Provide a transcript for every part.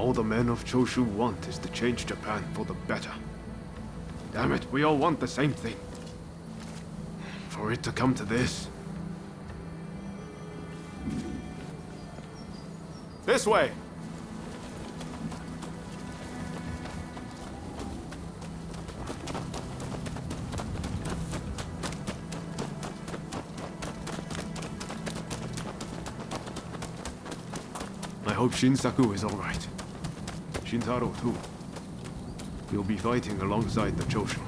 All the men of Choshu want is to change Japan for the better. Damn it, we all want the same thing. For it to come to this... This way! I hope Shinsaku is alright. Shintaro too. He'll be fighting alongside the Choshu.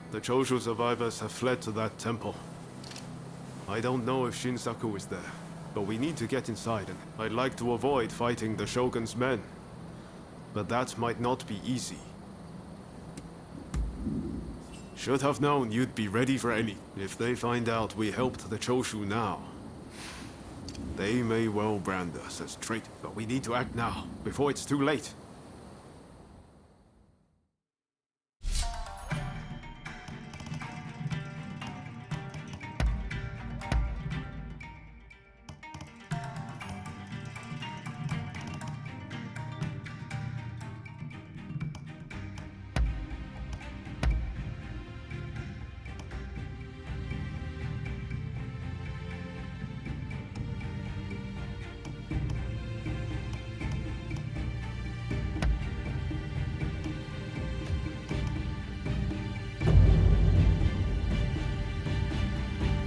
The Choshu survivors have fled to that temple. I don't know if Shinsaku is there, but we need to get inside, and I'd like to avoid fighting the Shogun's men. But that might not be easy. Should have known you'd be ready for any. If they find out we helped the Choshu now, they may well brand us as traitors. But we need to act now, before it's too late.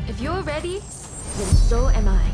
If you're ready, then so am I.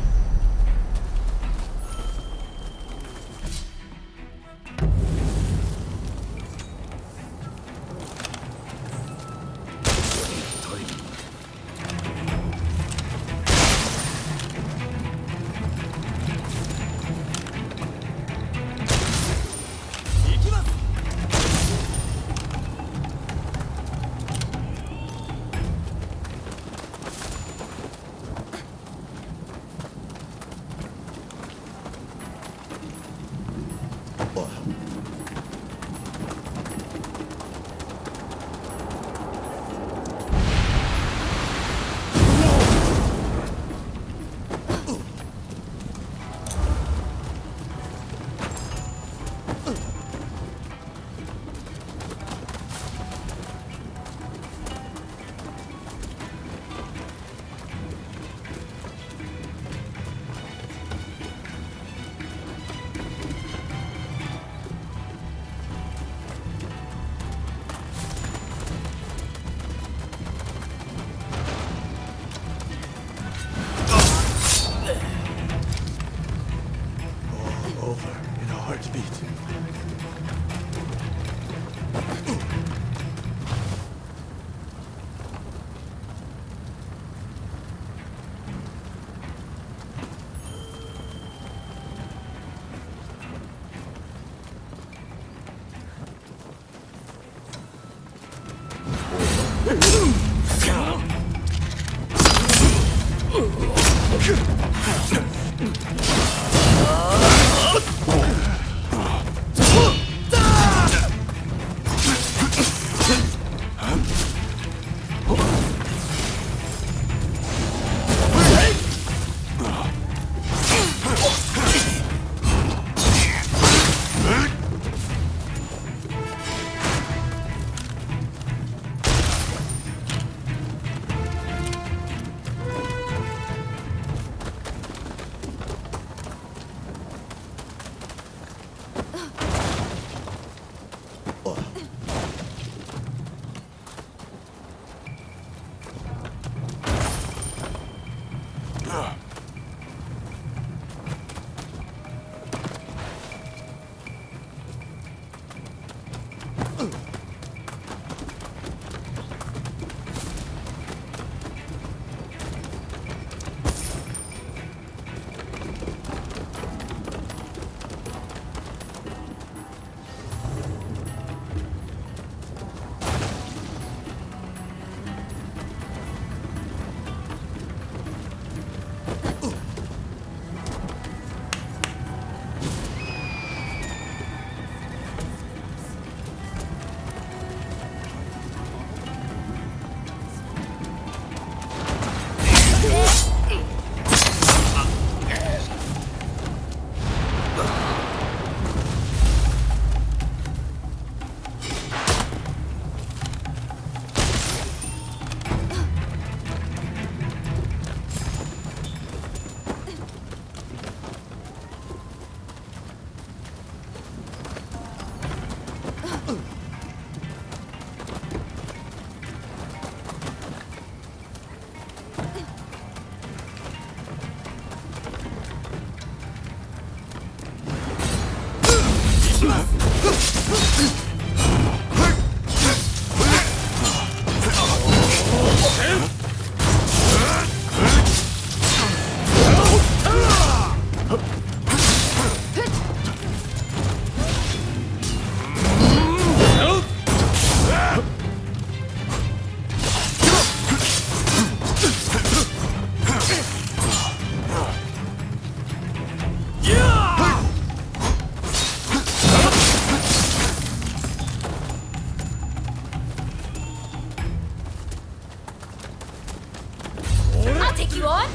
on!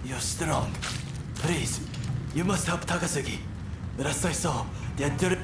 You're strong. Please, you must help Takasugi. Last I saw, the entire...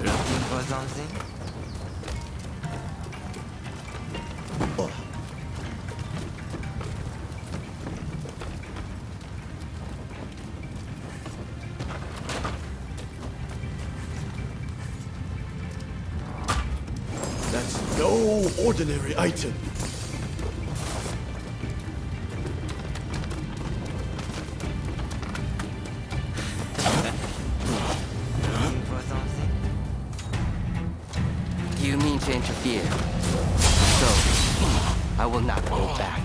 Looking for something? That's no ordinary item. Looking for something? You mean to interfere? So, I will not go back.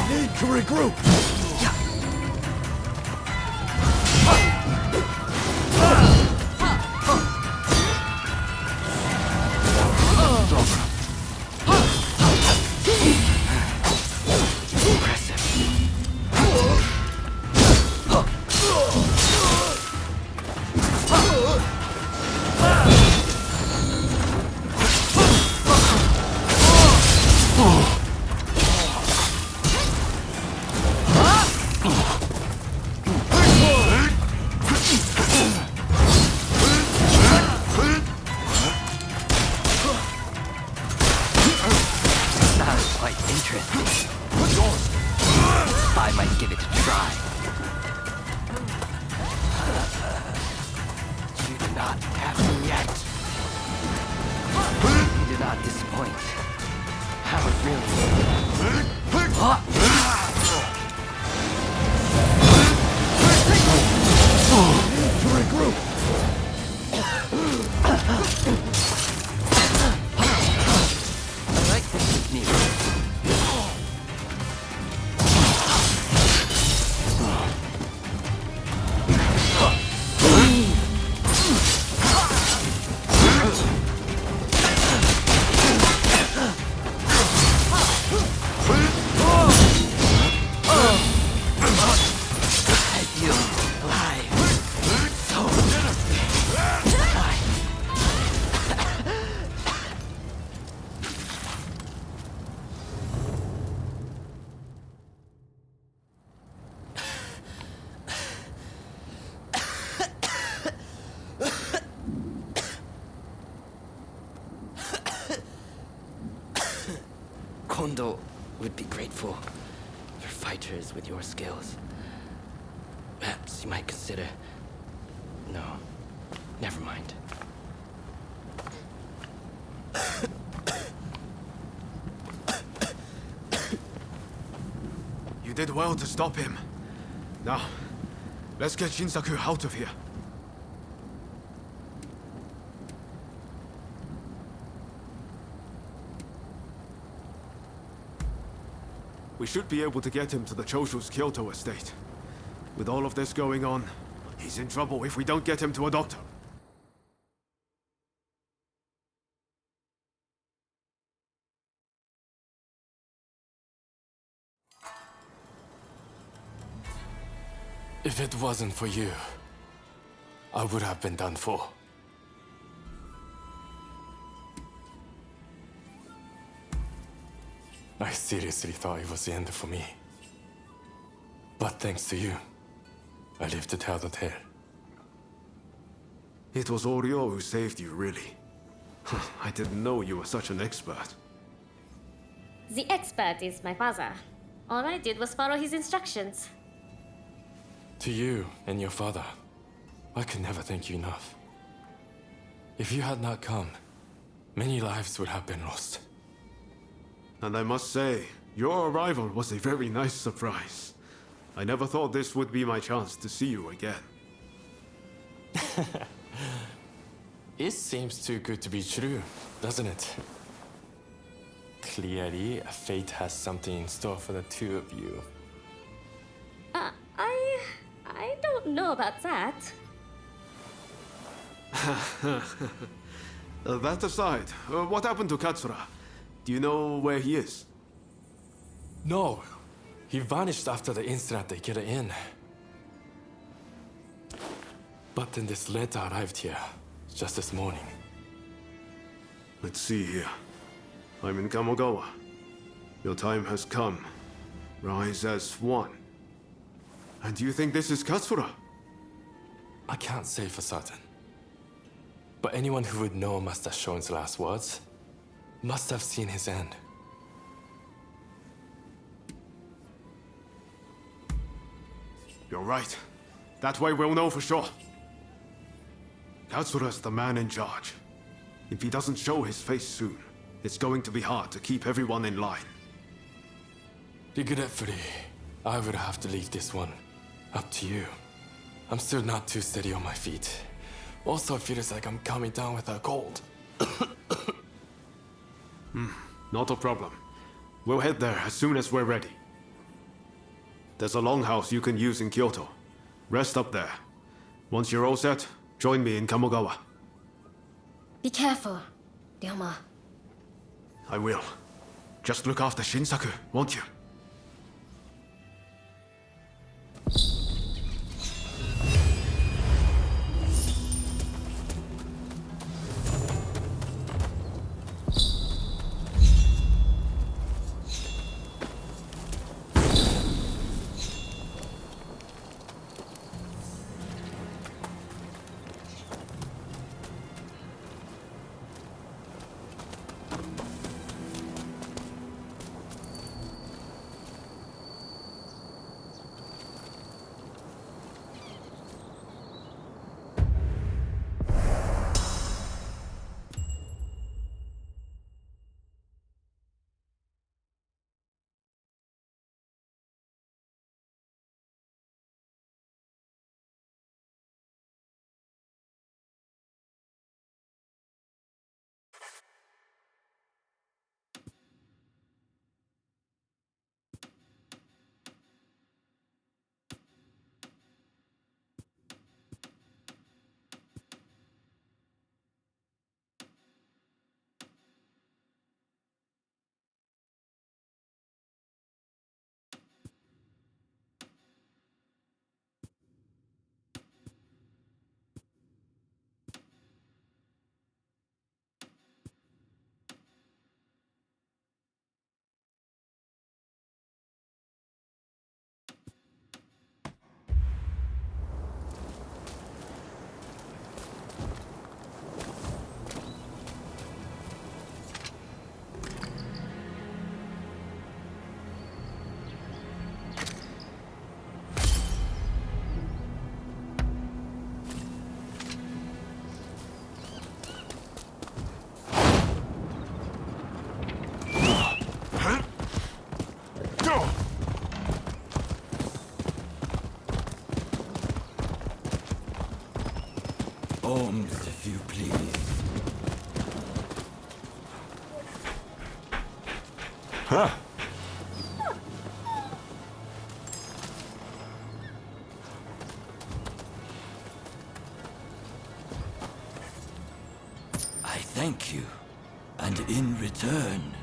We need to regroup. Sounds quite interesting. I might give it a try. You do not have me yet. You do not disappoint. How it really is. To regroup. I like this technique. I feel alive. So alive. Kondo would be grateful for fighters with your skills. Perhaps you might consider... No, never mind. You did well to stop him. Now, let's get Shinsaku out of here. We should be able to get him to the Choshu's Kyoto estate. With all of this going on, he's in trouble if we don't get him to a doctor. If it wasn't for you, I would have been done for. I seriously thought it was the end for me. But thanks to you, I lived to tell the tale. It was Oryo who saved you, really. I didn't know you were such an expert. The expert is my father. All I did was follow his instructions. To you and your father, I could never thank you enough. If you had not come, many lives would have been lost. And I must say, your arrival was a very nice surprise. I never thought this would be my chance to see you again. It seems too good to be true, doesn't it? Clearly, fate has something in store for the two of you. I don't know about that. That aside, what happened to Katsura? Do you know where he is? No, he vanished after the incident they get in. But then this letter arrived here, just this morning. Let's see here. I'm in Kamogawa. Your time has come. Rise as one. And do you think this is Katsura? I can't say for certain. But anyone who would know Master Shon's last words must have seen his end. You're right. That way we'll know for sure. Katsura's the man in charge. If he doesn't show his face soon, it's going to be hard to keep everyone in line. Regretfully, I would have to leave this one up to you. I'm still not too steady on my feet. Also, it feels like I'm coming down with a cold. Not a problem. We'll head there as soon as we're ready. There's a longhouse you can use in Kyoto. Rest up there. Once you're all set, join me in Kamogawa. Be careful, Ryoma. I will. Just look after Shinsaku, won't you? Arms, if you please. Huh. I thank you. And in return...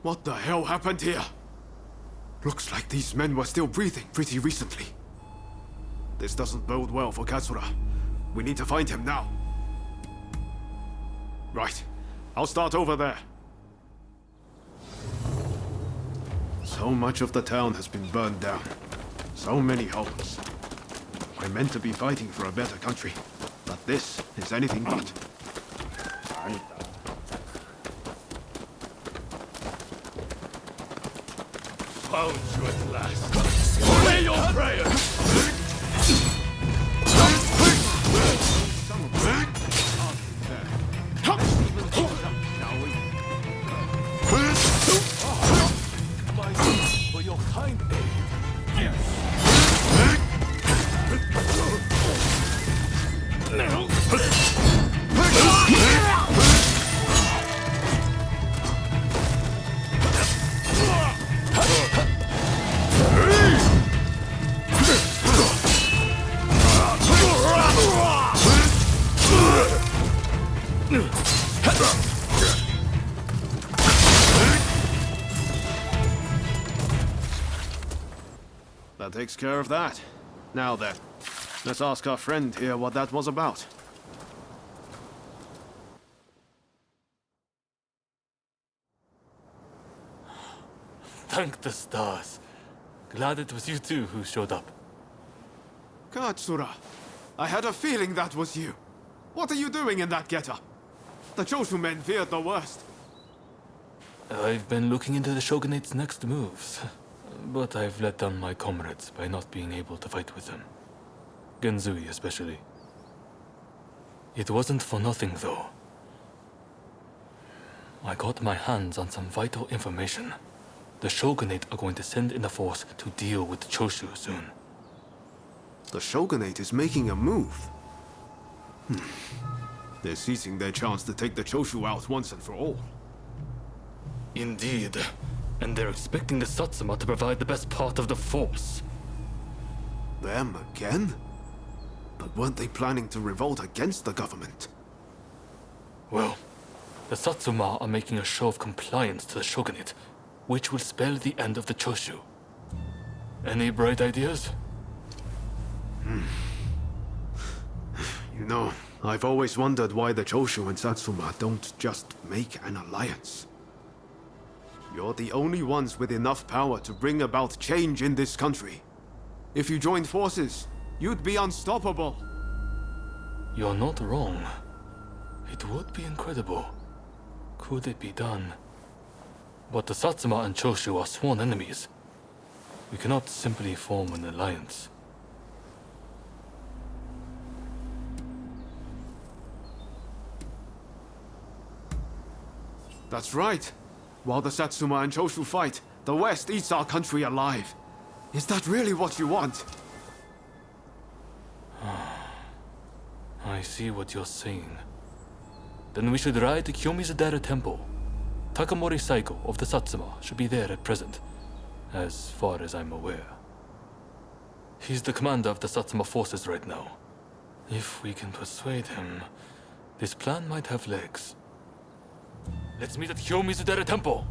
What the hell happened here? Looks like these men were still breathing pretty recently. This doesn't bode well for Katsura. We need to find him now. Right. I'll start over there. So much of the town has been burned down. So many homes. We're meant to be fighting for a better country, but this is anything but. Found you at last. Obey your prayers! For your kind aid. Yes. That takes care of that. Now then, let's ask our friend here what that was about. Thank the stars. Glad it was you two who showed up. Katsura, I had a feeling that was you. What are you doing in that getup? The Choshu men feared the worst. I've been looking into the Shogunate's next moves, but I've let down my comrades by not being able to fight with them. Genzui especially. It wasn't for nothing, though. I got my hands on some vital information. The Shogunate are going to send in a force to deal with the Choshu soon. The Shogunate is making a move. They're seizing their chance to take the Choshu out once and for all. Indeed. And they're expecting the Satsuma to provide the best part of the force. Them again? But weren't they planning to revolt against the government? Well, the Satsuma are making a show of compliance to the Shogunate, which will spell the end of the Choshu. Any bright ideas? You know, I've always wondered why the Choshu and Satsuma don't just make an alliance. You're the only ones with enough power to bring about change in this country. If you joined forces, you'd be unstoppable. You're not wrong. It would be incredible. could it be done? But the Satsuma and Choshu are sworn enemies. We cannot simply form an alliance. That's right. While the Satsuma and Choshu fight, the West eats our country alive. Is that really what you want? I see what you're saying. Then we should ride to Kyomizudera Temple. Takamori Saigo of the Satsuma should be there at present, as far as I'm aware. He's the commander of the Satsuma forces right now. If we can persuade him, this plan might have legs. Let's meet at Kyomizudera Temple!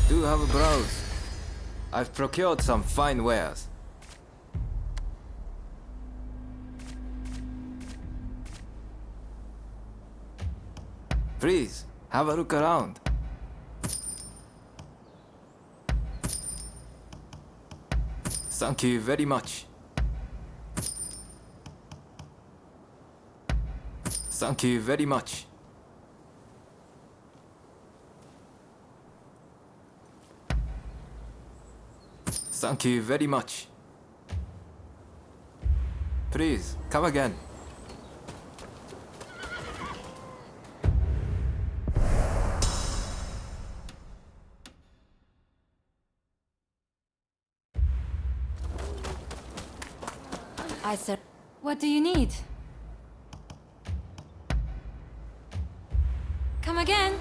Do have a browse. I've procured some fine wares. Please, have a look around. Thank you very much. Thank you very much. Thank you very much. Please, come again. I said, what do you need? Come again.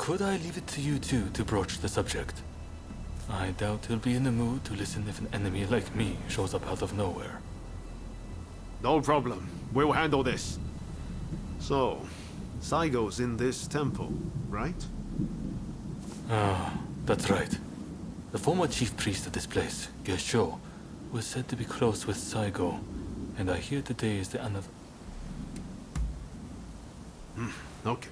Could I leave it to you two to broach the subject? I doubt he'll be in the mood to listen if an enemy like me shows up out of nowhere. No problem. We'll handle this. So, Saigo's in this temple, right? Ah, that's right. The former chief priest of this place, Gesho, was said to be close with Saigo, and I hear today is the another. Okay.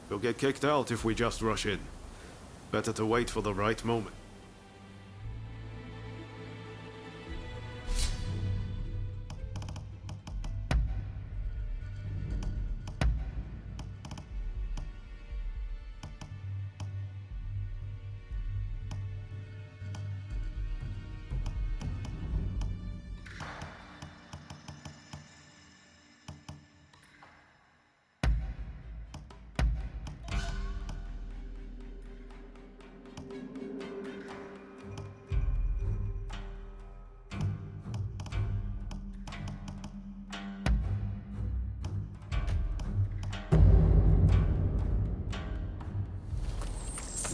We'll get kicked out if we just rush in. Better to wait for the right moment.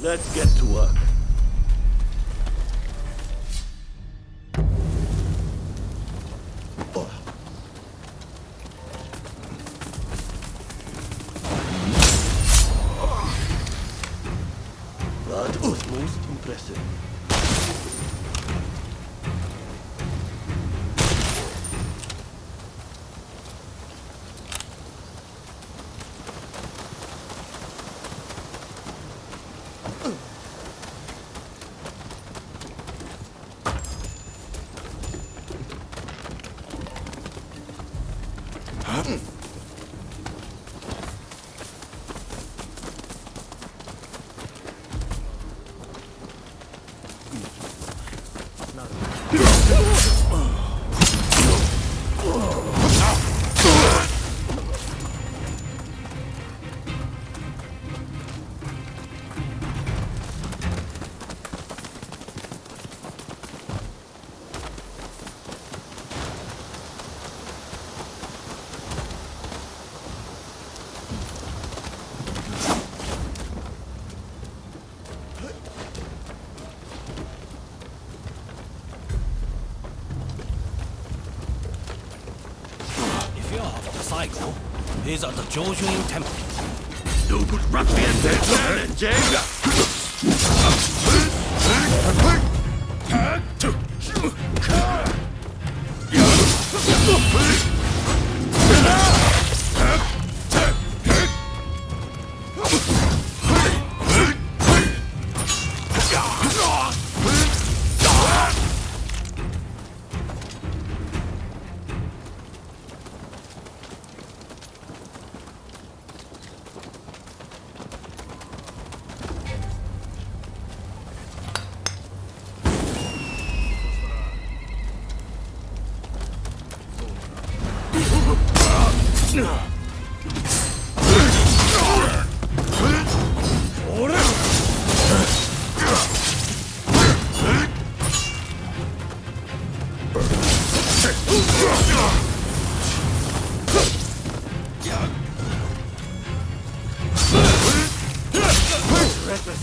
Let's get to work. That was most impressive. Michael is at the Jojuin Temple.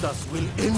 Us will end.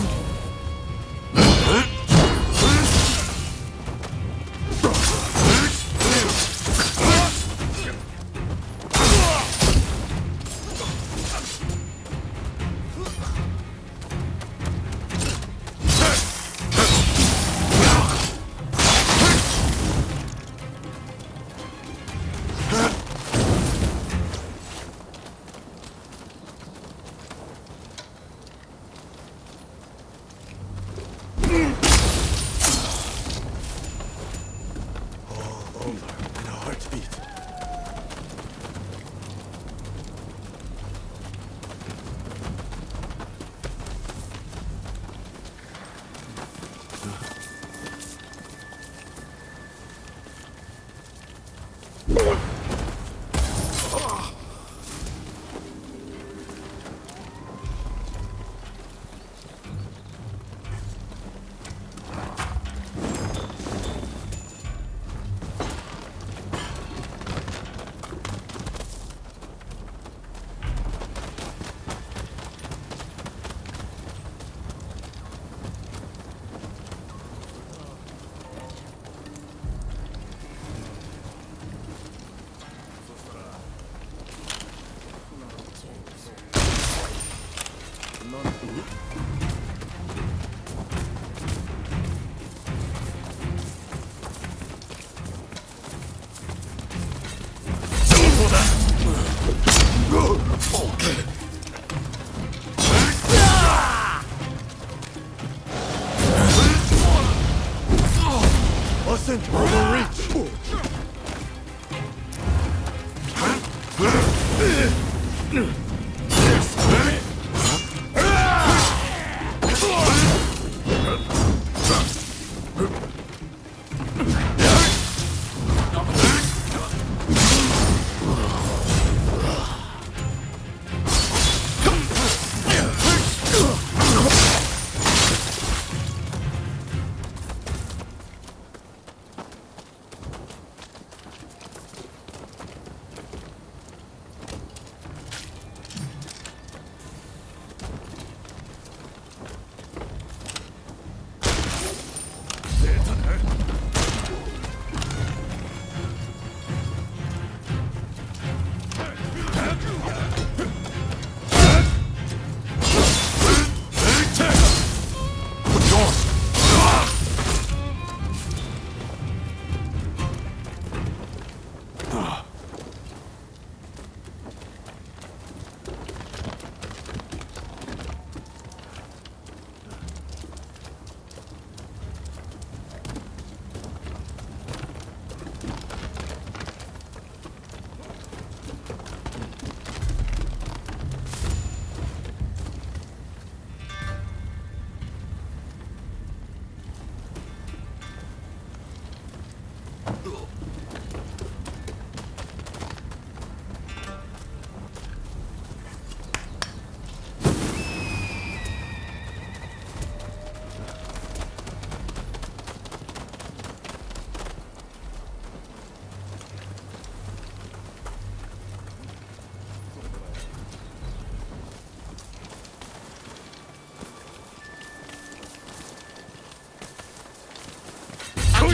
Wasn't overreach.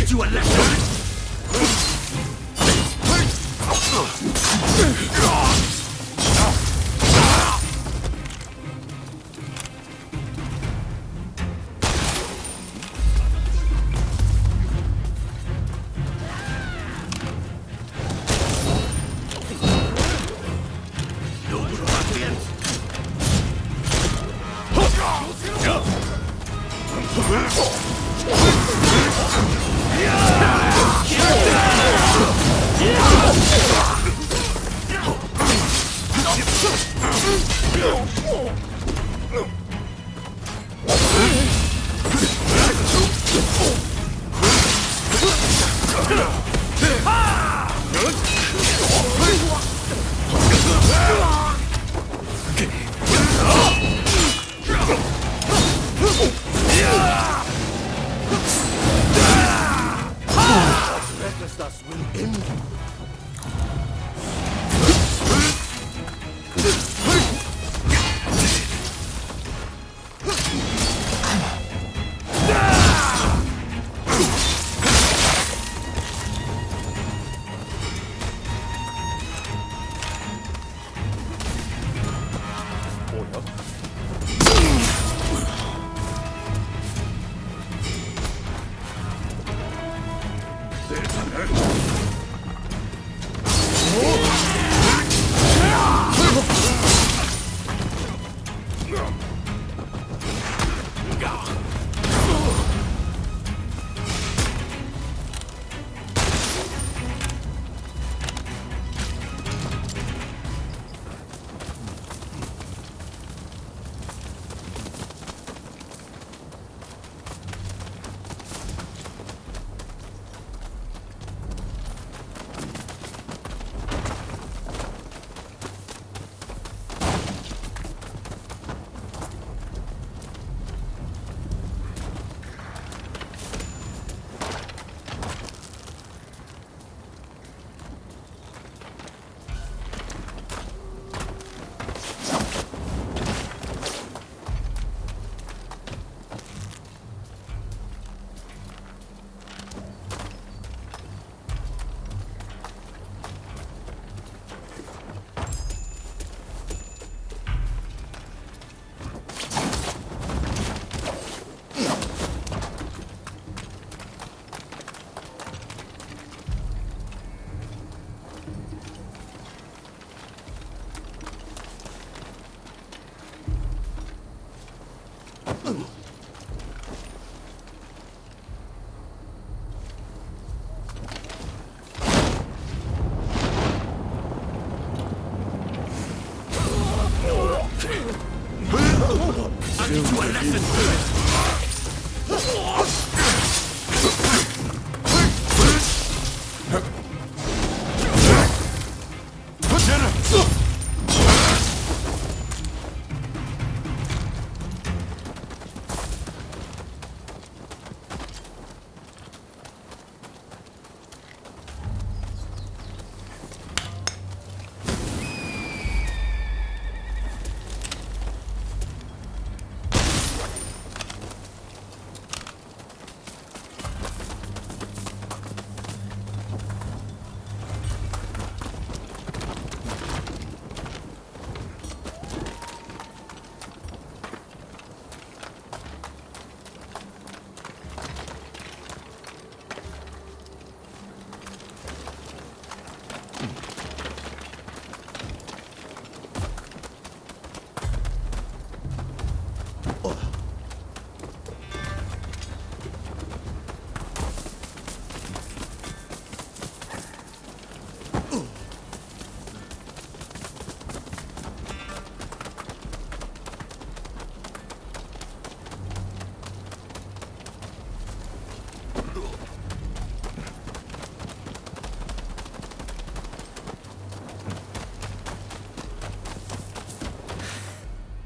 You a lesson!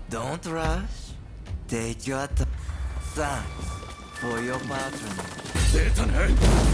Don't rush. Take your time. Thanks for your patronage.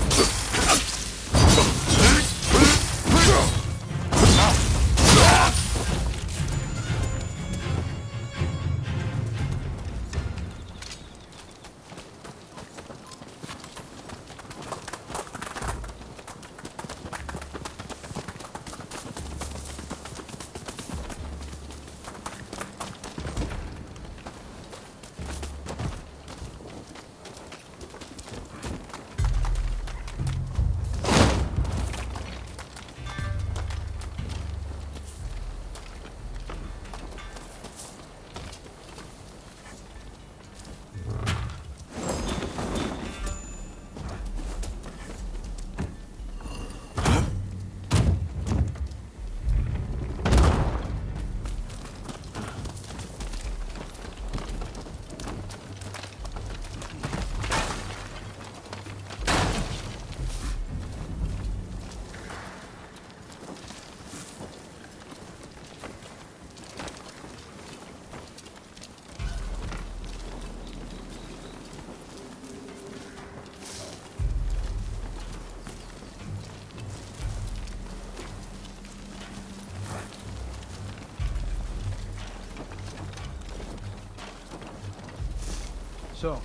So,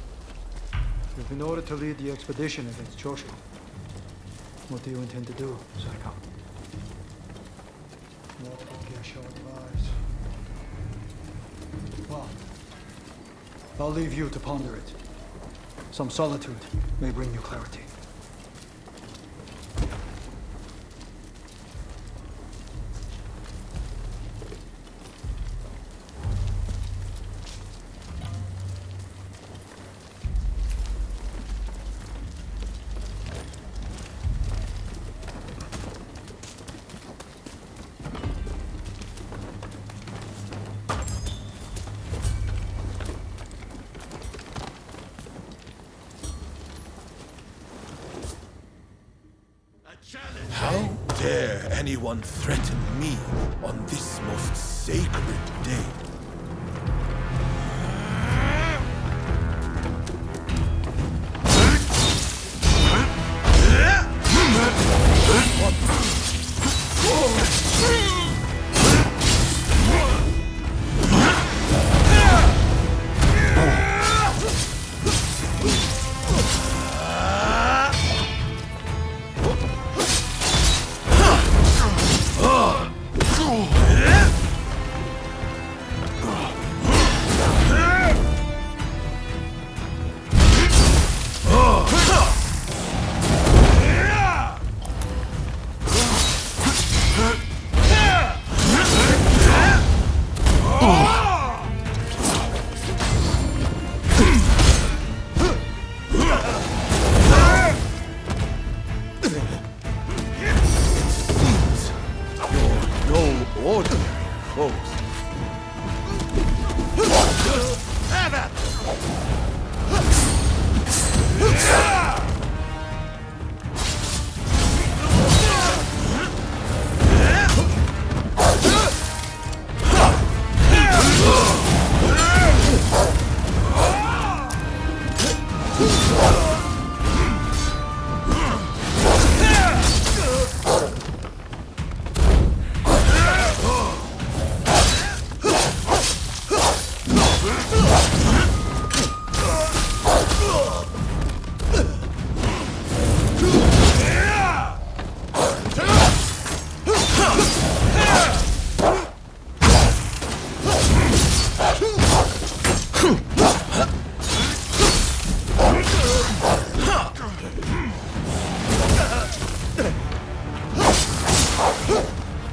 you've been ordered to lead the expedition against Choshu. What do you intend to do, Saika? What will Gesho advise? Well, I'll leave you to ponder it. Some solitude may bring you clarity. How dare anyone threaten me on this most sacred day?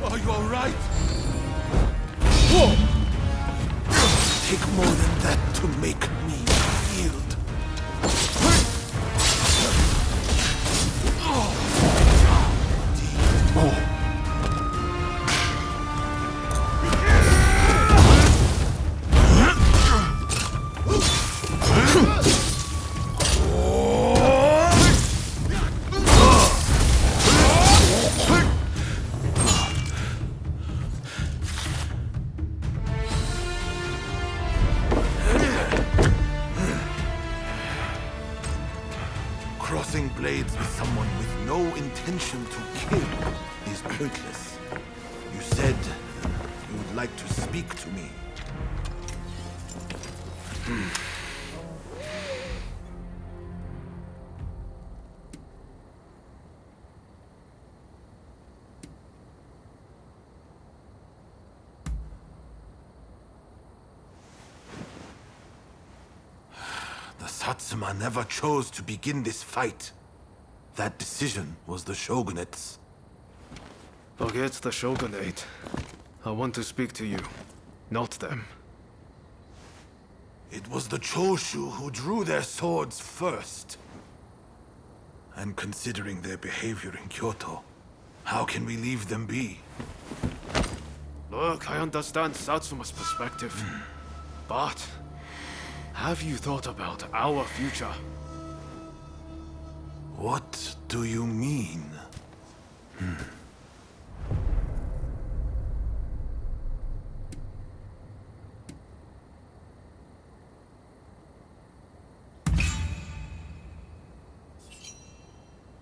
Are you alright? Take more than that to make me yield. Crossing blades with someone with no intention to kill is pointless. You said you would like to speak to me. The Satsuma never chose to begin this fight. That decision was the Shogunate's. Forget the Shogunate. I want to speak to you, not them. It was the Choshu who drew their swords first. And considering their behavior in Kyoto, how can we leave them be? Look, I understand Satsuma's perspective. But have you thought about our future? What do you mean?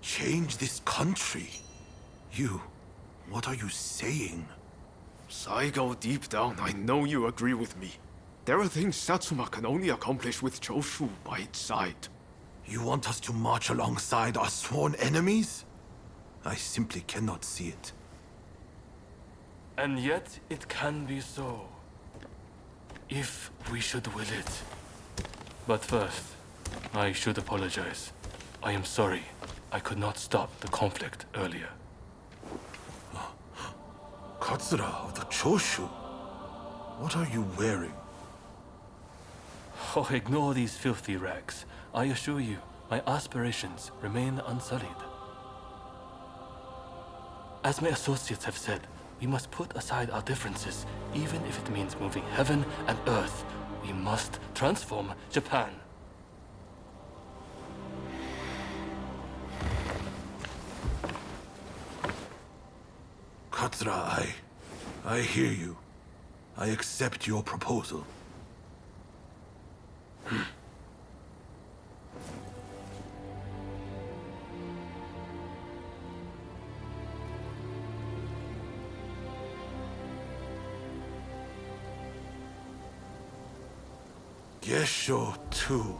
Change this country? What are you saying? Saigo, deep down, I know you agree with me. There are things Satsuma can only accomplish with Choshu by its side. You want us to march alongside our sworn enemies? I simply cannot see it. And yet, it can be so. If we should will it. But first, I should apologize. I am sorry. I could not stop the conflict earlier. Katsura of the Choshu? What are you wearing? Oh, ignore these filthy rags. I assure you, my aspirations remain unsullied. As my associates have said, we must put aside our differences, even if it means moving heaven and earth. We must transform Japan. Katsura, I hear you. I accept your proposal. Gesho, too,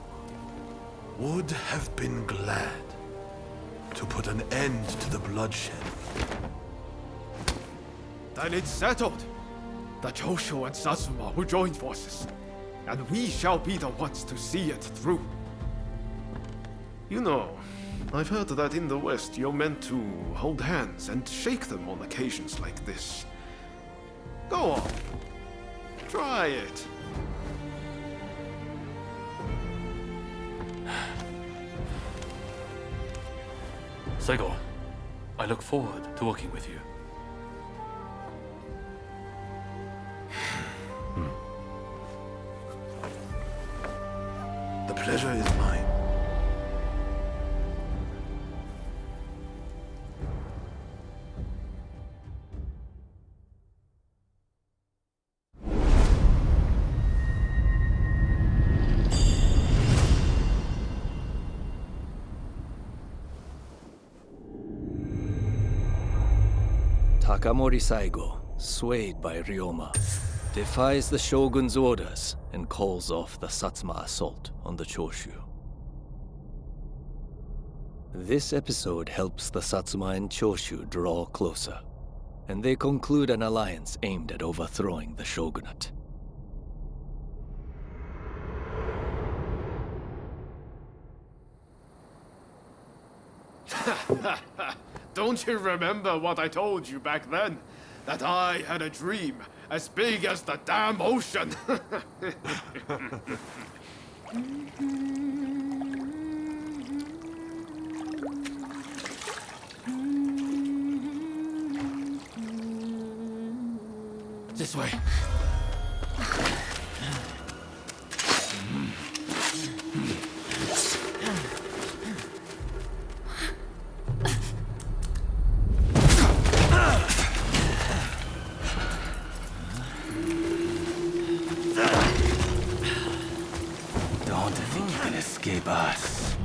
would have been glad to put an end to the bloodshed. Then it's settled. The Choshu and Satsuma will join forces, and we shall be the ones to see it through. You know, I've heard that in the West you're meant to hold hands and shake them on occasions like this. Go on. Try it. Saigo, I look forward to working with you. The pleasure is mine. Takamori Saigo, swayed by Ryoma, defies the Shogun's orders and calls off the Satsuma assault on the Choshu. This episode helps the Satsuma and Choshu draw closer, and they conclude an alliance aimed at overthrowing the shogunate. Don't you remember what I told you back then? That I had a dream as big as the damn ocean. This way. Don't think you can escape us.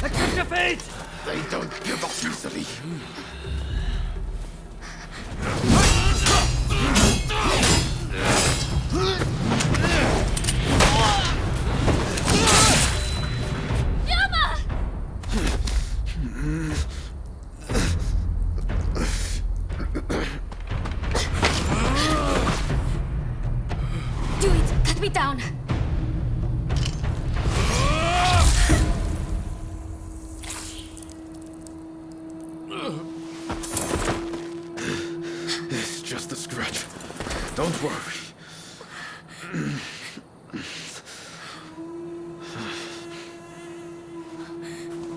Accept your fate! They don't give up easily. Do it! Cut me down! It's just a scratch. Don't worry.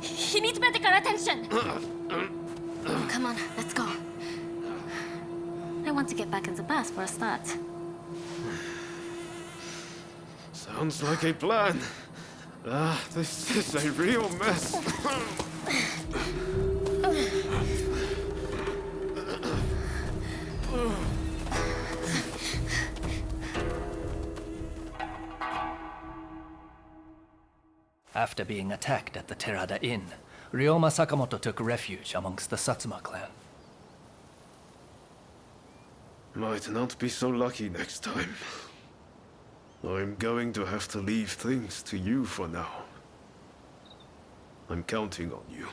He needs medical attention! Come on, let's go. I want to get back in the past for a start. Sounds like a plan. This is a real mess. After being attacked at the Terada Inn, Ryoma Sakamoto took refuge amongst the Satsuma clan. Might not be so lucky next time. I'm going to have to leave things to you for now. I'm counting on you.